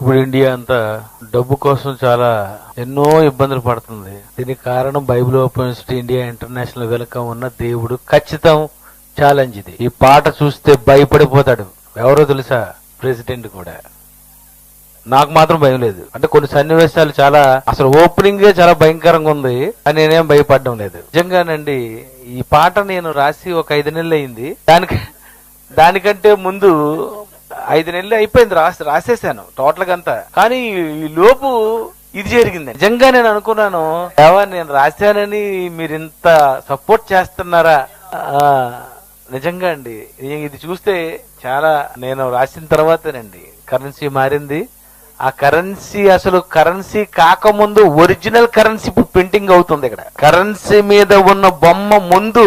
ఇప్పుడు ఇండియా అంతా డబ్బు కోసం చాలా ఎన్నో ఇబ్బందులు పడుతుంది. దీనికి కారణం Bible open university India international welcome ఉన్న దేవుడు ఖచ్చితం ఛాలెంజ్ ఇది. ఈ పాట చూస్తే భయపడిపోతాడు. ఎవరో తెలుసా? ప్రెసిడెంట్ కూడా. నాకు మాత్రం భయం లేదు. అంటే కొన్ని సన్నివేశాలు చాలా అసలు ఓపెనింగ్ చాలా భయంకరంగా ఉంది అని నేనేం భయపడడం లేదు. నిజంగానండి ఈ పాట నేను రాసి ఒక 5 నెలలు అయింది. దానికంటే ముందు 5 నెలలు అయిపోయింది రాసేసాను టోటల్ గా అంతా. కానీ ఈ లోపు ఇది జరిగింది. నిజంగా నేను అనుకున్నాను, నేను రాశానని మీరు ఇంత సపోర్ట్ చేస్తున్నారా? నిజంగా అండి ఇది చూస్తే చాలా, నేను రాసిన తర్వాతేనండి కరెన్సీ మారింది. ఆ కరెన్సీ అసలు కరెన్సీ కాకముందు ఒరిజినల్ కరెన్సీ ప్రింటింగ్ అవుతుంది. ఇక్కడ కరెన్సీ మీద ఉన్న బొమ్మ ముందు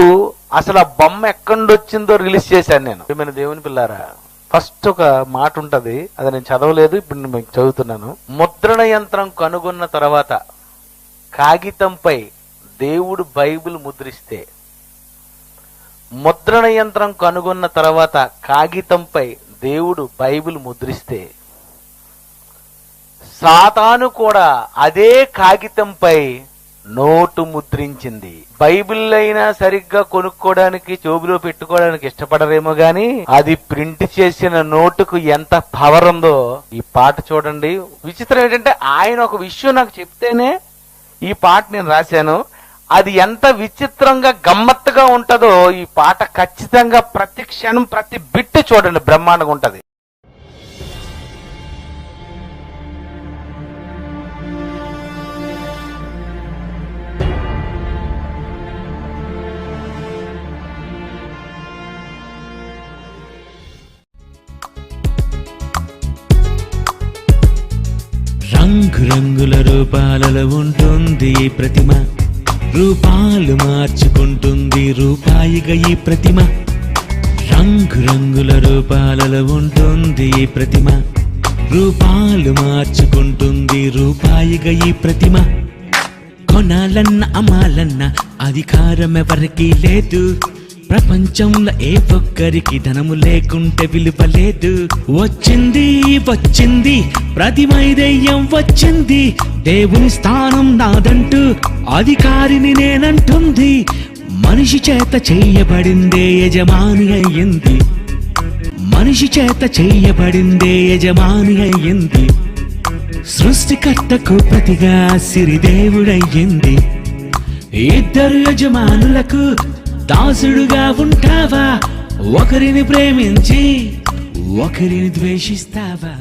అసలు ఆ బొమ్మ ఎక్కడి నుంచి వచ్చిందో రిలీజ్ చేశాను నేను. ఏమైనా దేవుని పిల్లారా, ఫస్ట్ ఒక మాట ఉంటది, అది నేను చదవలేదు, ఇప్పుడు నేను మీకు చదువుతున్నాను. ముద్రణ యంత్రం కనుగొన్న తర్వాత కాగితంపై దేవుడు బైబిల్ ముద్రిస్తే, ముద్రణ యంత్రం కనుగొన్న తర్వాత కాగితంపై దేవుడు బైబిల్ ముద్రిస్తే, సాతాను కూడా అదే కాగితంపై నోటు ముద్రించింది. బైబిల్ అయినా సరిగ్గా కొనుక్కోవడానికి చెవులో పెట్టుకోవడానికి ఇష్టపడరేమో గాని అది ప్రింట్ చేసిన నోటుకు ఎంత పవర్ ఉందో ఈ పాట చూడండి. విచిత్రం ఏంటంటే ఆయన ఒక విషయం నాకు చెప్తేనే ఈ పాట నేను రాశాను. అది ఎంత విచిత్రంగా గమ్మత్తుగా ఉంటదో ఈ పాట ఖచ్చితంగా ప్రతి క్షణం ప్రతి బిట్ చూడండి, బ్రహ్మాండంగా ఉంటది. రంగురంగుల రూపాలలో ఉంటుంది ఈ ప్రతిమ, రూపాలు మార్చుకుంటుంది రూపాయిగా ఈ ప్రతిమ. రంగురంగుల రూపాలలో ఉంటుంది ఈ ప్రతిమ, రూపాలు మార్చుకుంటుంది రూపాయిగా ఈ ప్రతిమ. కొనాలన్న అమ్మాలన్న అధికారం ఎవరికీ లేదు, ప్రపంచంలో ఏ ఒక్కరికి ధనము లేకుంటే విలువ లేదు. వచ్చింది వచ్చింది ప్రతిమై దెయ్యం వచ్చింది, దేవుని స్థానం నాదంటూ అధికారిని నేనంటుంది. మనిషి చేత చెయ్యబడిందే యజమాని అయ్యింది, మనిషి చేత చెయ్యబడిందే యజమాని అయ్యింది. సృష్టికర్తకు ప్రతిగా సిరిదేవుడయ్యింది. ఇద్దరు యజమానులకు దాసుడుగా ఉంటావా? ఒకరిని ప్రేమించి ఒకరిని ద్వేషిస్తావా?